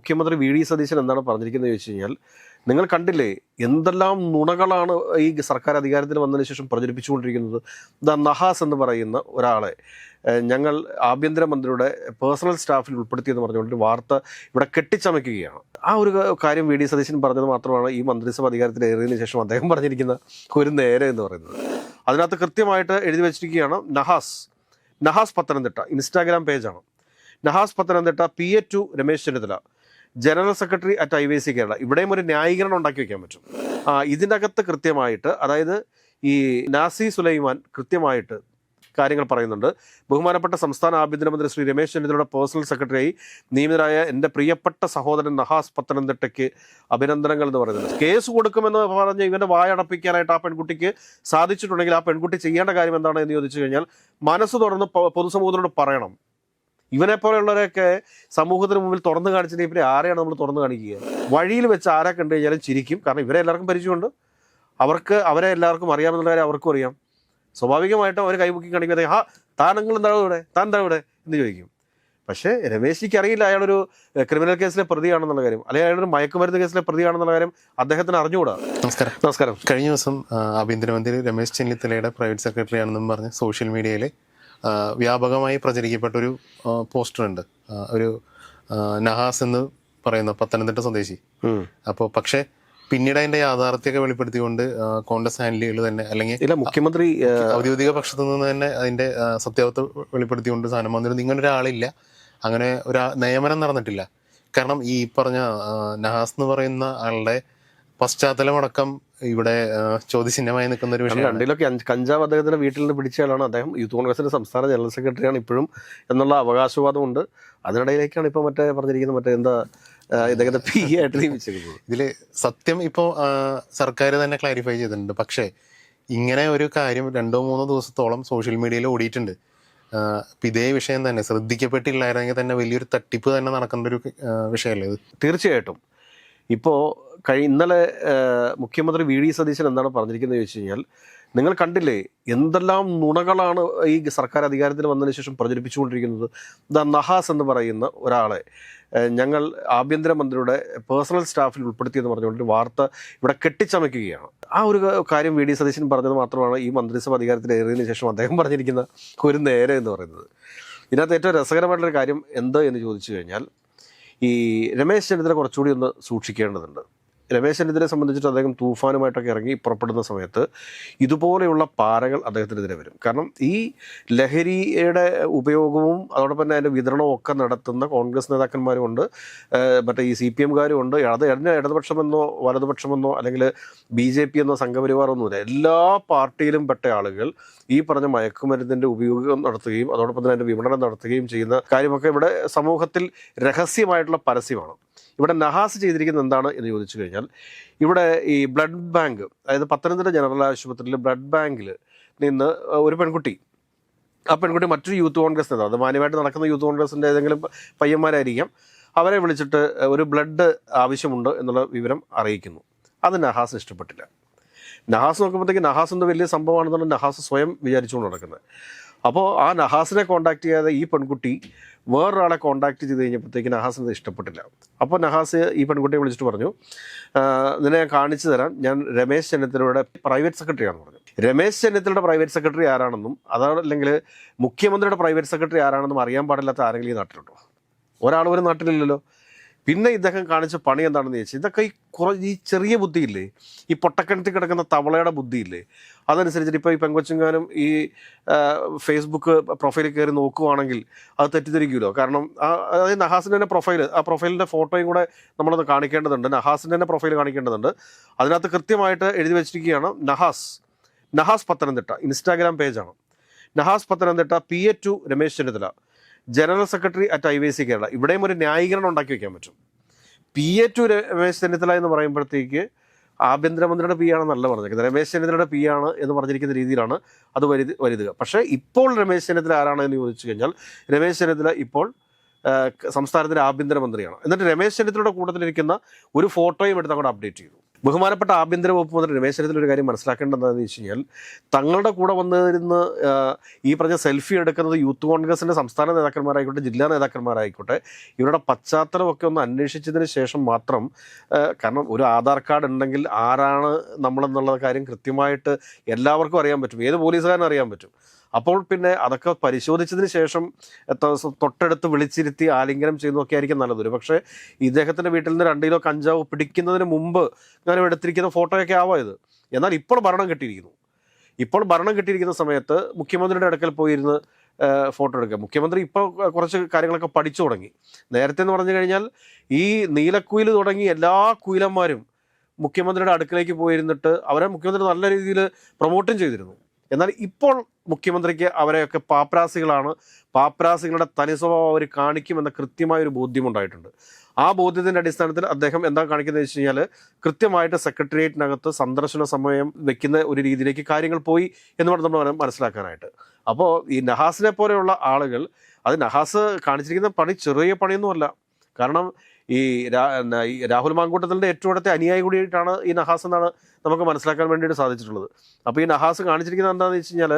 മുഖ്യമന്ത്രി V D Satheesan എന്താണ് പറഞ്ഞിരിക്കുന്നത് ചോദിച്ചു കഴിഞ്ഞാൽ, നിങ്ങൾ കണ്ടില്ലേ എന്തെല്ലാം നുണകളാണ് ഈ സർക്കാർ അധികാരത്തിൽ വന്നതിന് ശേഷം പ്രചരിപ്പിച്ചുകൊണ്ടിരിക്കുന്നത്. നഹാസ് എന്ന് പറയുന്ന ഒരാളെ ഞങ്ങൾ ആഭ്യന്തരമന്ത്രിയുടെ പേഴ്സണൽ സ്റ്റാഫിൽ ഉൾപ്പെടുത്തിയെന്ന് പറഞ്ഞുകൊണ്ട് വാർത്ത ഇവിടെ കെട്ടിച്ചമയ്ക്കുകയാണ്. ആ ഒരു കാര്യം വി ഡി സതീശൻ പറഞ്ഞത് മാത്രമാണ് ഈ മന്ത്രിസഭ അധികാരത്തിൽ ഏറിയതിനു ശേഷം അദ്ദേഹം പറഞ്ഞിരിക്കുന്ന ഒരു നേരെ എന്ന് പറയുന്നത്. അതിനകത്ത് കൃത്യമായിട്ട് എഴുതി വെച്ചിരിക്കുകയാണ്, നഹാസ് പത്തനംതിട്ട ഇൻസ്റ്റാഗ്രാം പേജാണ്. Nahas Pathanamthitta PA2 Ramesh Chennithala general secretary at IVC Kerala. ഇവിടെയും ഒരു ന്യായീകരണം ഉണ്ടാക്കി വെക്കാൻ പറ്റും. ഇതിനകത്ത് കൃത്യമായിട്ട്, അതായത് ഈ നാസി സുലൈമാൻ കൃത്യമായിട്ട് കാര്യങ്ങൾ പറയുന്നുണ്ട്. ബഹുമാനപ്പെട്ട സംസ്ഥാന ആഭ്യന്തരമന്ത്രി ശ്രീ രമേശ് ചെന്നിത്തലയുടെ പേഴ്സണൽ സെക്രട്ടറിയായി നിയമിതരായ എൻ്റെ പ്രിയപ്പെട്ട സഹോദരൻ നഹാസ് പത്തനംതിട്ടയ്ക്ക് അഭിനന്ദനങ്ങൾ എന്ന് പറയുന്നത്. കേസ് കൊടുക്കുമെന്ന് പറഞ്ഞ് ഇവൻ്റെ വായടപ്പിക്കാനായിട്ട് ആ പെൺകുട്ടിക്ക് സാധിച്ചിട്ടുണ്ടെങ്കിൽ ആ പെൺകുട്ടി ചെയ്യേണ്ട കാര്യം എന്താണ് എന്ന് ചോദിച്ചു കഴിഞ്ഞാൽ, മനസ്സ് തുറന്ന് പൊതുസമൂഹത്തിനോട് പറയണം. ഇവനെ പോലെയുള്ളവരെയൊക്കെ സമൂഹത്തിന് മുമ്പിൽ തുറന്നു കാണിച്ചിട്ട് ഇവരെ ആരെയാണ് നമ്മൾ തുറന്നു കാണിക്കുക? വഴിയിൽ വെച്ച് ആരെ കണ്ടു കഴിഞ്ഞാലും ചിരിക്കും. കാരണം ഇവരെ എല്ലാവർക്കും പരിചയമുണ്ട്, അവരെ എല്ലാവർക്കും അറിയാമെന്നുള്ള കാര്യം അവർക്കും അറിയാം. സ്വാഭാവികമായിട്ടും അവർ കൈമുക്കി കാണിക്കുന്നത് താനെങ്കിൽ എന്താണ് ഇവിടെ എന്ന് ചോദിക്കും. പക്ഷേ രമേശിക്ക് അറിയില്ല അയാളൊരു ക്രിമിനൽ കേസിലെ പ്രതിയാണെന്നുള്ള കാര്യം, അല്ലെങ്കിൽ അയാളൊരു മയക്കുമരുന്ന് കേസിലെ പ്രതിയാണെന്നുള്ള കാര്യം അദ്ദേഹത്തിന് അറിഞ്ഞുകൂടാ. നമസ്കാരം. കഴിഞ്ഞ ദിവസം ആഭ്യന്തരമന്ത്രി രമേശ് ചെന്നിത്തലയുടെ പ്രൈവറ്റ് സെക്രട്ടറി ആണെന്നും പറഞ്ഞ് സോഷ്യൽ മീഡിയയിൽ വ്യാപകമായി പ്രചരിക്കപ്പെട്ടൊരു പോസ്റ്റർ ഉണ്ട്. ഒരു നഹാസ് എന്ന് പറയുന്ന പത്തനംതിട്ട സ്വദേശി. അപ്പോൾ പക്ഷേ പിന്നീട് അതിന്റെ യാഥാർത്ഥ്യമൊക്കെ വെളിപ്പെടുത്തിക്കൊണ്ട് കോൺഗ്രസ് ഹാൻഡിലുകൾ തന്നെ, അല്ലെങ്കിൽ മുഖ്യമന്ത്രി ഔദ്യോഗിക പക്ഷത്തു നിന്ന് തന്നെ അതിന്റെ സത്യാവസ്ഥ വെളിപ്പെടുത്തിക്കൊണ്ട് സാധനം വന്നിരുന്നു. ഇങ്ങനെ ഒരാളില്ല, അങ്ങനെ ഒരു നിയമനം നടന്നിട്ടില്ല. കാരണം ഈ പറഞ്ഞ നഹാസ് എന്ന് പറയുന്ന ആളുടെ പശ്ചാത്തലമടക്കം ഇവിടെ ചോദ്യചിഹ്നമായി നിൽക്കുന്ന ഒരു വിഷയം. രണ്ടിലൊക്കെ കഞ്ചാവ് അദ്ദേഹത്തിന്റെ വീട്ടിൽ നിന്ന് പിടിച്ചയാളാണ്. അദ്ദേഹം യൂത്ത് കോൺഗ്രസിന്റെ സംസ്ഥാന ജനറൽ സെക്രട്ടറിയാണ് ഇപ്പോഴും എന്നുള്ള അവകാശവാദമുണ്ട്. അതിനിടയിലേക്കാണ് ഇപ്പൊ പറഞ്ഞിരിക്കുന്നത് എന്താ ഇദ്ദേഹത്തെ PA ആയിട്ട് നിയമിച്ചിരിക്കുന്നത്. ഇതില് സത്യം ഇപ്പോൾ സർക്കാർ തന്നെ ക്ലാരിഫൈ ചെയ്തിട്ടുണ്ട്. പക്ഷേ ഇങ്ങനെ ഒരു കാര്യം 2-3 ദിവസത്തോളം സോഷ്യൽ മീഡിയയിൽ ഓടിയിട്ടുണ്ട്. ഇതേ വിഷയം തന്നെ ശ്രദ്ധിക്കപ്പെട്ടില്ലായിരുന്നെങ്കിൽ തന്നെ വലിയൊരു തട്ടിപ്പ് തന്നെ നടക്കേണ്ട ഒരു വിഷയമല്ലേ ഇത്? തീർച്ചയായിട്ടും. ഇപ്പോൾ ഇന്നലെ മുഖ്യമന്ത്രി വി ഡി സതീശൻ എന്താണ് പറഞ്ഞിരിക്കുന്നത് ചോദിച്ചു കഴിഞ്ഞാൽ, നിങ്ങൾ കണ്ടില്ലേ എന്തെല്ലാം നുണകളാണ് ഈ സർക്കാർ അധികാരത്തിൽ വന്നതിന് ശേഷം പ്രചരിപ്പിച്ചുകൊണ്ടിരിക്കുന്നത്. നഹാസ് എന്ന് പറയുന്ന ഒരാളെ ഞങ്ങൾ ആഭ്യന്തരമന്ത്രിയുടെ പേഴ്സണൽ സ്റ്റാഫിൽ ഉൾപ്പെടുത്തിയെന്ന് പറഞ്ഞുകൊണ്ട് വാർത്ത ഇവിടെ കെട്ടിച്ചമയ്ക്കുകയാണ്. ആ ഒരു കാര്യം വി ഡി സതീശൻ പറഞ്ഞത് മാത്രമാണ് ഈ മന്ത്രിസഭ അധികാരത്തിൽ ഏറിയതിനു ശേഷം അദ്ദേഹം പറഞ്ഞിരിക്കുന്ന ഒരു നേരെ എന്ന് പറയുന്നത്. ഇതിനകത്ത് ഏറ്റവും രസകരമായിട്ടൊരു കാര്യം എന്ത് എന്ന് ചോദിച്ചു കഴിഞ്ഞാൽ, ഈ രമേശ് ചെന്നിത്തല കുറച്ചുകൂടി ഒന്ന് സൂക്ഷിക്കേണ്ടതുണ്ട്. രമേശ് ചെന്നിത്തലയെ സംബന്ധിച്ചിട്ട് അദ്ദേഹം തൂഫാനുമായിട്ടൊക്കെ ഇറങ്ങി പുറപ്പെടുന്ന സമയത്ത് ഇതുപോലെയുള്ള പാരകൾ അദ്ദേഹത്തിനെതിരെ വരും. കാരണം ഈ ലഹരിയുടെ ഉപയോഗവും അതോടൊപ്പം തന്നെ അതിൻ്റെ വിതരണവും ഒക്കെ നടത്തുന്ന കോൺഗ്രസ് നേതാക്കന്മാരുമുണ്ട്, മറ്റേ ഈ CPMകാരും ഉണ്ട്. അത് ഇടതുപക്ഷമെന്നോ വലതുപക്ഷമെന്നോ അല്ലെങ്കിൽ BJP എന്നോ സംഘപരിവാറൊന്നുമില്ല. എല്ലാ പാർട്ടിയിലും പെട്ട ആളുകൾ ഈ പറഞ്ഞ മയക്കുമരുന്നിൻ്റെ ഉപയോഗം നടത്തുകയും അതോടൊപ്പം തന്നെ അതിൻ്റെ വിപണനം നടത്തുകയും ചെയ്യുന്ന കാര്യമൊക്കെ ഇവിടെ സമൂഹത്തിൽ രഹസ്യമായിട്ടുള്ള പരസ്യമാണ്. ഇവിടെ നഹാസ് ചെയ്തിരിക്കുന്നത് എന്താണ് എന്ന് ചോദിച്ചു കഴിഞ്ഞാൽ, ഇവിടെ ഈ ബ്ലഡ് ബാങ്ക്, അതായത് പത്തനംതിട്ട ജനറൽ ആശുപത്രിയിൽ ബ്ലഡ് ബാങ്കിൽ നിന്ന് ഒരു പെൺകുട്ടി, ആ പെൺകുട്ടി മറ്റൊരു യൂത്ത് കോൺഗ്രസ് നേതാവ്, അത് മാന്യമായിട്ട് നടക്കുന്ന യൂത്ത് കോൺഗ്രസിൻ്റെ ഏതെങ്കിലും പയ്യന്മാരായിരിക്കാം, അവരെ വിളിച്ചിട്ട് ഒരു ബ്ലഡ് ആവശ്യമുണ്ട് എന്നുള്ള വിവരം അറിയിക്കുന്നു. അത് നഹാസിന് ഇഷ്ടപ്പെട്ടില്ല. നഹാസ് നോക്കുമ്പോഴത്തേക്ക് നഹാസ് എന്തോ വലിയ സംഭവമാണെന്നാണ് നഹാസ് സ്വയം വിചാരിച്ചുകൊണ്ട് നടക്കുന്നത്. അപ്പോൾ ആ നഹാസിനെ കോൺടാക്ട് ചെയ്യാതെ ഈ പെൺകുട്ടി വേറൊരാളെ കോൺടാക്ട് ചെയ്ത് കഴിഞ്ഞപ്പോഴത്തേക്ക് നഹാസിന് ഇഷ്ടപ്പെട്ടില്ല. അപ്പോൾ നഹാസ് ഈ പെൺകുട്ടിയെ വിളിച്ചിട്ട് പറഞ്ഞു, നിന്നെ ഞാൻ കാണിച്ചു തരാം, ഞാൻ രമേശ് ചെന്നിത്തലയുടെ പ്രൈവറ്റ് സെക്രട്ടറി ആണെന്ന് പറഞ്ഞു. രമേശ് ചെന്നിത്തലയുടെ പ്രൈവറ്റ് സെക്രട്ടറി ആരാണെന്നും അതല്ലെങ്കിൽ മുഖ്യമന്ത്രിയുടെ പ്രൈവറ്റ് സെക്രട്ടറി ആരാണെന്നും അറിയാൻ പാടില്ലാത്ത ആരെങ്കിലും ഈ നാട്ടിലുണ്ടോ? ഒരാൾ ഒരു നാട്ടിലില്ലല്ലോ. പിന്നെ ഇദ്ദേഹം കാണിച്ച പണി എന്താണെന്ന് ചോദിച്ചാൽ, ഇതൊക്കെ ഈ ചെറിയ ബുദ്ധിയില്ലേ, ഈ പൊട്ടക്കിണത്തിൽ കിടക്കുന്ന തവളയുടെ ബുദ്ധിയില്ലേ, അതനുസരിച്ചിട്ട് ഇപ്പോൾ ഈ പെങ്കൊച്ചുങ്ങാനും ഈ ഫേസ്ബുക്ക് പ്രൊഫൈലിൽ കയറി നോക്കുവാണെങ്കിൽ അത് തെറ്റിദ്ധരിക്കുമല്ലോ. കാരണം അതായത് നഹാസിൻ്റെ തന്നെ പ്രൊഫൈൽ, ആ പ്രൊഫൈലിൻ്റെ ഫോട്ടോയും കൂടെ നമ്മളൊന്ന് കാണിക്കേണ്ടതുണ്ട്. നഹാസിൻ്റെ തന്നെ പ്രൊഫൈൽ കാണിക്കേണ്ടതുണ്ട്. അതിനകത്ത് കൃത്യമായിട്ട് എഴുതി വെച്ചിരിക്കുകയാണ്, നഹാസ് പത്തനംതിട്ട ഇൻസ്റ്റാഗ്രാം പേജാണ്. Nahas Pathanamthitta PA2 Ramesh Chennithala general secretary at IVC Kerala. ഇവിടെയും ഒരു ന്യായീകരണം ഉണ്ടാക്കി വെക്കാൻ പറ്റും. PA2 രമേശ് ചെന്നിത്തല എന്ന് പറയുമ്പോഴത്തേക്ക് ആഭ്യന്തരമന്ത്രിയുടെ PA ആണെന്നല്ല പറഞ്ഞിരിക്കുന്നത്, രമേശ് ചെന്നിത്തലയുടെ PA ആണ് എന്ന് പറഞ്ഞിരിക്കുന്ന രീതിയിലാണ് അത് വരുതുക. പക്ഷേ ഇപ്പോൾ രമേശ് ചെന്നിത്തല ആരാണ് എന്ന് ചോദിച്ചു കഴിഞ്ഞാൽ, രമേശ് ചെന്നിത്തല ഇപ്പോൾ സംസ്ഥാനത്തിൻ്റെ ആഭ്യന്തരമന്ത്രിയാണ്. എന്നിട്ട് രമേശ് ചെന്നിത്തലയുടെ കൂട്ടത്തിലിരിക്കുന്ന ഒരു ഫോട്ടോയും എടുത്ത് അങ്ങോട്ട് അപ്ഡേറ്റ് ചെയ്തു. ബഹുമാനപ്പെട്ട ആഭ്യന്തര വകുപ്പ് മന്ത്രി രമേശ് ചെന്നിത്തല ഒരു കാര്യം മനസ്സിലാക്കേണ്ടത് എന്താണെന്ന് വെച്ച് കഴിഞ്ഞാൽ തങ്ങളുടെ കൂടെ വന്നിരുന്ന് ഈ പറഞ്ഞ സെൽഫി എടുക്കുന്നത് യൂത്ത് കോൺഗ്രസിൻ്റെ സംസ്ഥാന നേതാക്കന്മാരായിക്കോട്ടെ, ജില്ലാ നേതാക്കന്മാരായിക്കോട്ടെ, ഇവരുടെ പശ്ചാത്തലമൊക്കെ ഒന്ന് അന്വേഷിച്ചതിന് ശേഷം മാത്രം, കാരണം ഒരു ആധാർ കാർഡ് ഉണ്ടെങ്കിൽ ആരാണ് നമ്മളെന്നുള്ള കാര്യം കൃത്യമായിട്ട് എല്ലാവർക്കും അറിയാൻ പറ്റും, ഏത് പോലീസുകാരനും അറിയാൻ പറ്റും. അപ്പോൾ പിന്നെ അതൊക്കെ പരിശോധിച്ചതിന് ശേഷം തൊട്ടടുത്ത് വിളിച്ചിരുത്തി ആലിംഗനം ചെയ്യുന്നതൊക്കെ ആയിരിക്കും നല്ലത്. പക്ഷേ ഇദ്ദേഹത്തിൻ്റെ വീട്ടിൽ നിന്ന് 2 കിലോ കഞ്ചാവ് പിടിക്കുന്നതിന് മുമ്പ് ഞാൻ എടുത്തിരിക്കുന്ന ഫോട്ടോയൊക്കെ ആവാം ഇത്. എന്നാൽ ഇപ്പോൾ ഭരണം കിട്ടിയിരിക്കുന്ന സമയത്ത് മുഖ്യമന്ത്രിയുടെ അടുക്കൽ പോയിരുന്ന് ഫോട്ടോ എടുക്കുക. മുഖ്യമന്ത്രി ഇപ്പോൾ കുറച്ച് കാര്യങ്ങളൊക്കെ പഠിച്ചു തുടങ്ങി. നേരത്തെ എന്ന് പറഞ്ഞു കഴിഞ്ഞാൽ ഈ നീലക്കുയിൽ തുടങ്ങി എല്ലാ കുയിലന്മാരും മുഖ്യമന്ത്രിയുടെ അടുക്കലേക്ക് പോയിരുന്നിട്ട് അവരെ മുഖ്യമന്ത്രി നല്ല രീതിയിൽ പ്രൊമോട്ടും ചെയ്തിരുന്നു. എന്നാൽ ഇപ്പോൾ മുഖ്യമന്ത്രിക്ക് അവരെയൊക്കെ പാപ്പരാസികളുടെ തനി സ്വഭാവം അവർ കാണിക്കുമെന്ന കൃത്യമായൊരു ബോധ്യമുണ്ടായിട്ടുണ്ട്. ആ ബോധ്യത്തിൻ്റെ അടിസ്ഥാനത്തിൽ അദ്ദേഹം എന്താ കാണിക്കുന്നത് വെച്ച് കഴിഞ്ഞാൽ കൃത്യമായിട്ട് സെക്രട്ടേറിയറ്റിനകത്ത് സന്ദർശന സമയം വെക്കുന്ന ഒരു രീതിയിലേക്ക് കാര്യങ്ങൾ പോയി എന്ന് വേണം നമ്മൾ മനസ്സിലാക്കാനായിട്ട്. അപ്പോൾ ഈ നഹാസിനെ പോലെയുള്ള ആളുകൾ, അത് നഹാസ് കാണിച്ചിരിക്കുന്ന പണി ചെറിയ പണിയൊന്നുമല്ല. കാരണം ഈ രാഹുൽ മാങ്കൂട്ടത്തിൻ്റെ ഏറ്റവും അടുത്ത അനുയായി കൂടിയിട്ടാണ് ഈ നഹാസ് എന്നാണ് നമുക്ക് മനസ്സിലാക്കാൻ വേണ്ടിയിട്ട് സാധിച്ചിട്ടുള്ളത്. അപ്പോൾ ഈ നഹാസ് കാണിച്ചിരിക്കുന്നത് എന്താണെന്ന് വെച്ച് കഴിഞ്ഞാൽ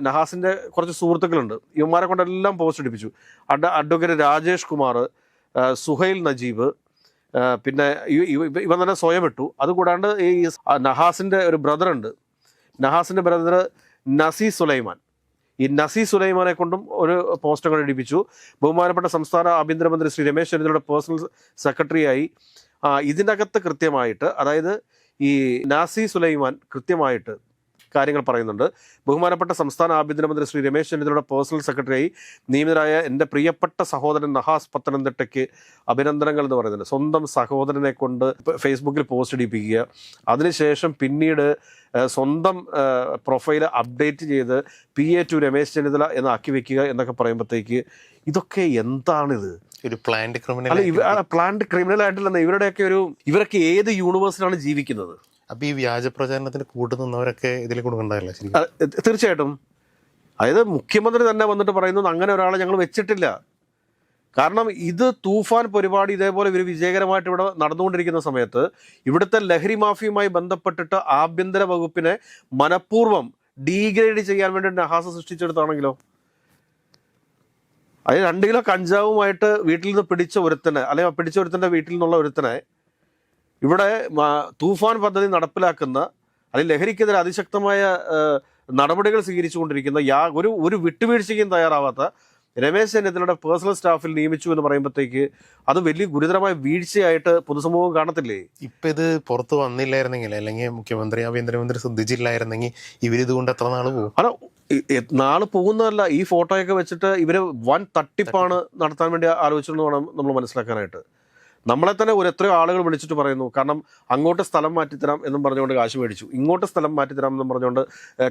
നഹാസിൻ്റെ കുറച്ച് സുഹൃത്തുക്കളുണ്ട്, ഇവന്മാരെ കൊണ്ടെല്ലാം പോസ്റ്റ് ഇടിപ്പിച്ചു. അഡ്വക്കേറ്റ് രാജേഷ് കുമാർ, സുഹൈൽ നജീബ്, പിന്നെ ഇവൻ തന്നെ സ്വയം ഇട്ടു. അതുകൂടാണ്ട് ഈ നഹാസിൻ്റെ ഒരു ബ്രദറുണ്ട്, നഹാസിൻ്റെ ബ്രദർ നസി സുലൈമാൻ. ഈ നസി സുലൈമാനെ കൊണ്ടും ഒരു പോസ്റ്റർ ഇടിപ്പിച്ചു. ബഹുമാനപ്പെട്ട സംസ്ഥാന ആഭ്യന്തരമന്ത്രി ശ്രീ രമേശ് ചെന്നിത്തലയുടെ പേഴ്സണൽ സെക്രട്ടറിയായി ഇതിൻ്റെ അകത്ത് കൃത്യമായിട്ട്, അതായത് ഈ നാസി സുലൈമാൻ കൃത്യമായിട്ട് കാര്യങ്ങൾ പറയുന്നുണ്ട്. ബഹുമാനപ്പെട്ട സംസ്ഥാന ആഭ്യന്തരമന്ത്രി ശ്രീ രമേശ് ചെന്നിത്തലയുടെ പേഴ്സണൽ സെക്രട്ടറിയായി നിയമിതരായ എൻ്റെ പ്രിയപ്പെട്ട സഹോദരൻ നഹാസ് പത്തനംതിട്ടയ്ക്ക് അഭിനന്ദനങ്ങൾ എന്ന് പറയുന്നുണ്ട്. സ്വന്തം സഹോദരനെ കൊണ്ട് ഫേസ്ബുക്കിൽ പോസ്റ്റ് ഇടിപ്പിക്കുക, അതിനുശേഷം പിന്നീട് സ്വന്തം പ്രൊഫൈൽ അപ്ഡേറ്റ് ചെയ്ത് PA2 രമേശ് ചെന്നിത്തല എന്നാക്കി വെക്കുക എന്നൊക്കെ പറയുമ്പോഴത്തേക്ക് ഇതൊക്കെ എന്താണിത്? ഒരു പ്ലാന്റ് ക്രിമിനൽ? അല്ല, പ്ലാന്റ് ക്രിമിനൽ ആയിട്ടില്ലെന്ന്. ഇവരൊക്കെ ഏത് യൂണിവേഴ്സിലാണ് ജീവിക്കുന്നത്? അപ്പൊ ഈ വ്യാജ പ്രചാരണത്തിന് കൂട്ടുനിന്നവരൊക്കെ ഇതിൽ കൊടുക്കണ്ടല്ലേ? തീർച്ചയായിട്ടും. അതായത് മുഖ്യമന്ത്രി തന്നെ വന്നിട്ട് പറയുന്നത് അങ്ങനെ ഒരാളെ ഞങ്ങൾ വെച്ചിട്ടില്ല. കാരണം ഇത് തൂഫാൻ പരിപാടി ഇതേപോലെ ഇവർ വിജയകരമായിട്ട് ഇവിടെ നടന്നുകൊണ്ടിരിക്കുന്ന സമയത്ത് ഇവിടുത്തെ ലഹരി മാഫിയുമായി ബന്ധപ്പെട്ടിട്ട് ആഭ്യന്തര വകുപ്പിനെ മനഃപൂർവ്വം ഡീഗ്രേഡ് ചെയ്യാൻ വേണ്ടി നഹാസ് സൃഷ്ടിച്ചെടുത്താണെങ്കിലോ? അത് 2 കിലോ കഞ്ചാവുമായിട്ട് വീട്ടിൽ നിന്ന് പിടിച്ച ഒരുത്തൻ്റെ വീട്ടിൽ നിന്നുള്ള ഒരുത്തനെ ഇവിടെ തൂഫാൻ പദ്ധതി നടപ്പിലാക്കുന്ന, അല്ലെങ്കിൽ ലഹരിക്കെതിരെ അതിശക്തമായ നടപടികൾ സ്വീകരിച്ചുകൊണ്ടിരിക്കുന്ന ഒരു വിട്ടുവീഴ്ചയ്ക്കും തയ്യാറാവാത്ത രമേശ് ചെന്നിത്തലയുടെ പേഴ്സണൽ സ്റ്റാഫിൽ നിയമിച്ചു എന്ന് പറയുമ്പോഴത്തേക്ക് അത് വലിയ ഗുരുതരമായ വീഴ്ചയായിട്ട് പൊതുസമൂഹം കാണത്തില്ലേ? ഇപ്പം ഇത് പുറത്ത് വന്നില്ലായിരുന്നെങ്കിൽ, അല്ലെങ്കിൽ മുഖ്യമന്ത്രി ആഭ്യന്തരമന്ത്രി ശ്രദ്ധിച്ചില്ലായിരുന്നെങ്കിൽ ഇവരിതുകൊണ്ട് എത്ര നാൾ പോകും? അല്ല, നാള് പോകുന്നതല്ല, ഈ ഫോട്ടോയൊക്കെ വെച്ചിട്ട് ഇവര് വൻ തട്ടിപ്പാണ് നടത്താൻ വേണ്ടി ആലോചിച്ചെന്ന് വേണം നമ്മൾ മനസ്സിലാക്കാനായിട്ട്. നമ്മളെ തന്നെ എത്രയോ ആളുകൾ വിളിച്ചിട്ട് പറയുന്നു, കാരണം അങ്ങോട്ട് സ്ഥലം മാറ്റിത്തരാം എന്നും പറഞ്ഞുകൊണ്ട് കാശ് മേടിച്ചു, ഇങ്ങോട്ട് സ്ഥലം മാറ്റിത്തരാം എന്നും പറഞ്ഞുകൊണ്ട്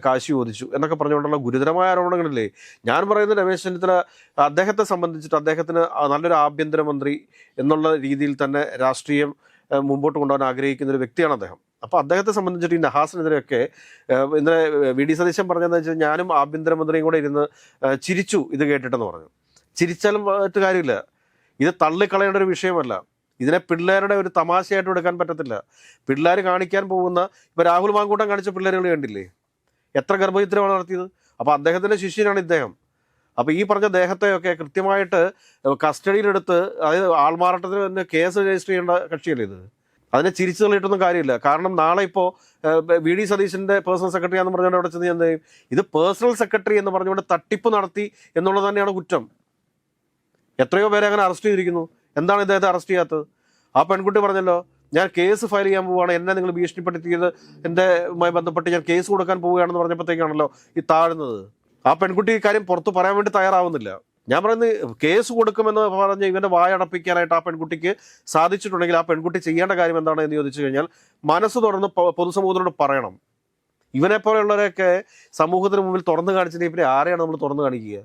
കാശ് ചോദിച്ചു എന്നൊക്കെ പറഞ്ഞുകൊണ്ടുള്ള ഗുരുതരമായ ആരോപണങ്ങളില്ലേ? ഞാൻ പറയുന്നത് രമേശ് ചെന്നിത്തല അദ്ദേഹത്തെ സംബന്ധിച്ചിട്ട് അദ്ദേഹത്തിന് നല്ലൊരു ആഭ്യന്തരമന്ത്രി എന്നുള്ള രീതിയിൽ തന്നെ രാഷ്ട്രീയം മുമ്പോട്ട് കൊണ്ടുപോകാൻ ആഗ്രഹിക്കുന്ന ഒരു വ്യക്തിയാണ് അദ്ദേഹം. അപ്പോൾ അദ്ദേഹത്തെ സംബന്ധിച്ചിട്ട് ഈ നഹാസിനെതിരെയൊക്കെ ഇന്നലെ VD സതീശൻ പറഞ്ഞതെന്ന് വെച്ചാൽ ഞാനും ആഭ്യന്തരമന്ത്രിയും കൂടെ ഇരുന്ന് ചിരിച്ചു ഇത് കേട്ടിട്ടെന്ന് പറഞ്ഞു. ചിരിച്ചാലും മറ്റു കാര്യമില്ല, ഇത് തള്ളിക്കളയേണ്ട ഒരു വിഷയമല്ല. ഇതിനെ പിള്ളേരുടെ ഒരു തമാശയായിട്ട് എടുക്കാൻ പറ്റത്തില്ല. പിള്ളേർ കാണിക്കാൻ പോകുന്ന, ഇപ്പോൾ രാഹുൽ മാങ്കൂട്ടം കാണിച്ച പിള്ളേരുകൾ കണ്ടില്ലേ എത്ര ഗർഭചിത്രമാണ് നടത്തിയത്? അപ്പോൾ അദ്ദേഹത്തിൻ്റെ ശിഷ്യനാണ് ഇദ്ദേഹം. അപ്പോൾ ഈ പറഞ്ഞ ദേഹത്തെയൊക്കെ കൃത്യമായിട്ട് കസ്റ്റഡിയിലെടുത്ത്, അതായത് ആൾമാറാട്ടത്തിന് തന്നെ കേസ് രജിസ്റ്റർ ചെയ്യേണ്ട കക്ഷിയല്ലേ ഇത്. അതിനെ ചിരിച്ചു തള്ളിയിട്ടൊന്നും കാര്യമില്ല. കാരണം നാളെ ഇപ്പോൾ VD സതീശൻ്റെ പേഴ്സണൽ സെക്രട്ടറി ആണെന്ന് പറഞ്ഞുകൊണ്ട് അവിടെ ചെന്ന് എന്ത് ചെയ്യും? ഇത് പേഴ്സണൽ സെക്രട്ടറി എന്ന് പറഞ്ഞുകൊണ്ട് തട്ടിപ്പ് നടത്തി എന്നുള്ളത് തന്നെയാണ് കുറ്റം. എത്രയോ പേരെ അങ്ങനെ അറസ്റ്റ് ചെയ്തിരിക്കുന്നു. എന്താണ് ഇദ്ദേഹത്തെ അറസ്റ്റ് ചെയ്യാത്തത്? ആ പെൺകുട്ടി പറഞ്ഞല്ലോ, ഞാൻ കേസ് ഫയൽ ചെയ്യാൻ പോവുകയാണ്, എന്നെ നിങ്ങൾ ഭീഷണിപ്പെടുത്തിയത് എൻ്റെമായി ബന്ധപ്പെട്ട് ഞാൻ കേസ് കൊടുക്കാൻ പോവുകയാണെന്ന് പറഞ്ഞപ്പോഴത്തേക്കാണല്ലോ ഈ താഴുന്നത്. ആ പെൺകുട്ടി ഈ കാര്യം പുറത്ത് പറയാൻ വേണ്ടി തയ്യാറാവുന്നില്ല. ഞാൻ പറയുന്നത് കേസ് കൊടുക്കുമെന്ന് പറഞ്ഞ് ഇവൻ്റെ വായടപ്പിക്കാനായിട്ട് ആ പെൺകുട്ടിക്ക് സാധിച്ചിട്ടുണ്ടെങ്കിൽ ആ പെൺകുട്ടി ചെയ്യേണ്ട കാര്യം എന്താണ് എന്ന് ചോദിച്ചു കഴിഞ്ഞാൽ മനസ്സ് തുറന്ന് പൊതുസമൂഹത്തിനോട് പറയണം. ഇവനെപ്പോലെയുള്ളവരെയൊക്കെ സമൂഹത്തിന് മുമ്പിൽ തുറന്നു കാണിച്ചിട്ട് ഇവരെ ആരെയാണ് നമ്മൾ തുറന്നു കാണിക്കുക?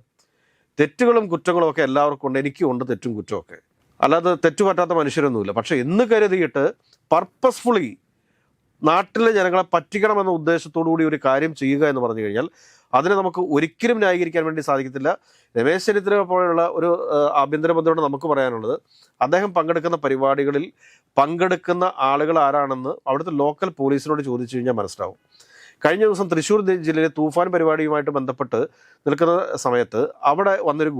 തെറ്റുകളും കുറ്റങ്ങളും ഒക്കെ എല്ലാവർക്കും ഉണ്ട്, എനിക്കും ഉണ്ട് തെറ്റും കുറ്റമൊക്കെ, അല്ലാതെ തെറ്റുപറ്റാത്ത മനുഷ്യരൊന്നുമില്ല. പക്ഷെ എന്ന് കരുതിയിട്ട് പർപ്പസ്ഫുള്ളി നാട്ടിലെ ജനങ്ങളെ പറ്റിക്കണമെന്ന ഉദ്ദേശത്തോടു കൂടി ഒരു കാര്യം ചെയ്യുക എന്ന് പറഞ്ഞു കഴിഞ്ഞാൽ അതിനെ നമുക്ക് ഒരിക്കലും ന്യായീകരിക്കാൻ വേണ്ടി സാധിക്കത്തില്ല. രമേശ് ചെന്നിത്തല പോലുള്ള ഒരു ആഭ്യന്തരമന്ത്രിയോട് നമുക്ക് പറയാനുള്ളത്, അദ്ദേഹം പങ്കെടുക്കുന്ന പരിപാടികളിൽ പങ്കെടുക്കുന്ന ആളുകൾ ആരാണെന്ന് അവിടുത്തെ ലോക്കൽ പോലീസിനോട് ചോദിച്ചു കഴിഞ്ഞാൽ മനസ്സിലാവും. കഴിഞ്ഞ ദിവസം തൃശ്ശൂർ ജില്ലയിലെ തൂഫാൻ പരിപാടിയുമായിട്ട് ബന്ധപ്പെട്ട് നിൽക്കുന്ന സമയത്ത് അവിടെ വന്നൊരു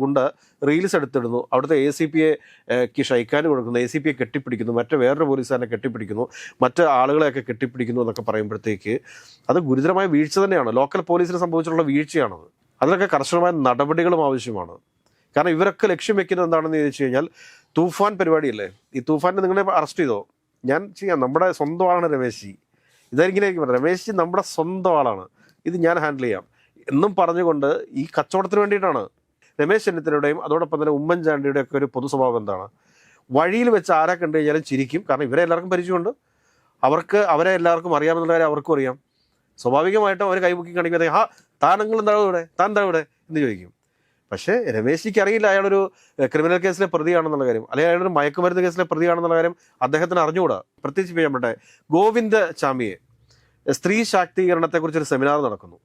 ഗുണ്ട റീൽസ് എടുത്തിടുന്നു. അവിടുത്തെ ACPക്ക് ഷൈക്കാൻ കൊടുക്കുന്നു, ACPയെ കെട്ടിപ്പിടിക്കുന്നു, വേറൊരു പോലീസുകാരനെ കെട്ടിപ്പിടിക്കുന്നു, മറ്റ് ആളുകളെയൊക്കെ കെട്ടിപ്പിടിക്കുന്നു എന്നൊക്കെ പറയുമ്പോഴത്തേക്ക് അത് ഗുരുതരമായ വീഴ്ച തന്നെയാണ്. ലോക്കൽ പോലീസിന് സംഭവിച്ചിട്ടുള്ള വീഴ്ചയാണത്. അതിനൊക്കെ കർശനമായ നടപടികളും ആവശ്യമാണ്. കാരണം ഇവരൊക്കെ ലക്ഷ്യം വെക്കുന്നത് എന്താണെന്ന് ചോദിച്ചു കഴിഞ്ഞാൽ, തൂഫാൻ പരിപാടിയല്ലേ, ഈ തൂഫാനെ നിങ്ങളെ അറസ്റ്റ് ചെയ്തോ, ഞാൻ ചെയ്യാം, നമ്മുടെ സ്വന്തം ആളാണ് രമേശ് ജി, ഇതായിരിക്കും രമേശ് ജി നമ്മുടെ സ്വന്തം ആളാണ്, ഇത് ഞാൻ ഹാൻഡിൽ ചെയ്യാം എന്നും പറഞ്ഞുകൊണ്ട് ഈ കച്ചവടത്തിന് വേണ്ടിയിട്ടാണ്. രമേശ് ചെന്നിത്തലയുടെയും അതോടൊപ്പം തന്നെ ഉമ്മൻചാണ്ടിയുടെ ഒക്കെ ഒരു പൊതു സ്വഭാവം എന്താണ്? വഴിയിൽ വെച്ച് ആരെ കണ്ടു കഴിഞ്ഞാലും ചിരിക്കും. കാരണം ഇവരെ എല്ലാവർക്കും പരിചയമുണ്ട്, അവരെ എല്ലാവർക്കും അറിയാമെന്നുള്ള കാര്യം അവർക്കും അറിയാം. സ്വാഭാവികമായിട്ടും അവർ കൈപൊക്കി കാണിക്കുമ്പോൾ താൻ എന്താ ഇവിടെ എന്ന് ചോദിക്കും. പക്ഷേ രമേശിക്ക് അറിയില്ല അയാളൊരു ക്രിമിനൽ കേസിലെ പ്രതിയാണെന്നുള്ള കാര്യം, അല്ലെങ്കിൽ അയാളൊരു മയക്കുമരുന്ന് കേസിലെ പ്രതിയാണെന്നുള്ള കാര്യം അദ്ദേഹത്തിന് അറിഞ്ഞുകൂടാ. പ്രത്യേകിച്ച് നമ്മുടെ ഗോവിന്ദചാമിയെ സ്ത്രീ ശാക്തീകരണത്തെക്കുറിച്ചൊരു സെമിനാർ നടക്കുന്നു.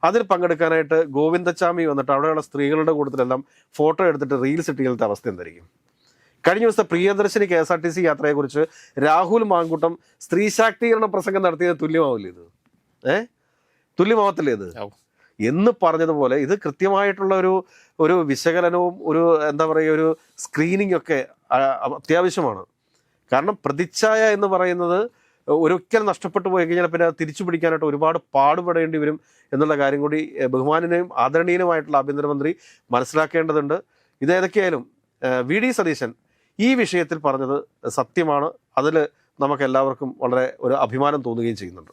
അതിൽ പങ്കെടുക്കാനായിട്ട് ഗോവിന്ദചാമി വന്നിട്ട് അവിടെയുള്ള സ്ത്രീകളുടെ കൂട്ടത്തിലെല്ലാം ഫോട്ടോ എടുത്തിട്ട് റീൽസ് ഇട്ടിരുന്ന അവസ്ഥ എന്തായിരിക്കും? കഴിഞ്ഞ ദിവസത്തെ പ്രിയദർശിനി KSRTC യാത്രയെക്കുറിച്ച് രാഹുൽ മാങ്കൂട്ടം സ്ത്രീ ശാക്തീകരണ പ്രസംഗം നടത്തിയത് തുല്യമാവില്ലേ ഇത്? തുല്യമാവത്തില്ലേ ഇത് എന്ന് പറഞ്ഞതുപോലെ ഇത് കൃത്യമായിട്ടുള്ള ഒരു വിശകലനവും ഒരു എന്താ പറയുക ഒരു സ്ക്രീനിങ് ഒക്കെ അത്യാവശ്യമാണ്. കാരണം പ്രതിച്ഛായ എന്ന് പറയുന്നത് ഒരിക്കലും നഷ്ടപ്പെട്ടു പോയി കഴിഞ്ഞാൽ പിന്നെ അത് തിരിച്ചു പിടിക്കാനായിട്ട് ഒരുപാട് പാടുപെടേണ്ടി വരും എന്നുള്ള കാര്യം കൂടി ബഹുമാനീയനും ആദരണീയനുമായിട്ടുള്ള ആഭ്യന്തരമന്ത്രി മനസ്സിലാക്കേണ്ടതുണ്ട്. ഇതേതൊക്കെയായാലും VD സതീശൻ ഈ വിഷയത്തിൽ പറഞ്ഞത് സത്യമാണ്. അതിൽ നമുക്ക് എല്ലാവർക്കും വളരെ ഒരു അഭിമാനം തോന്നുകയും ചെയ്യുന്നുണ്ട്.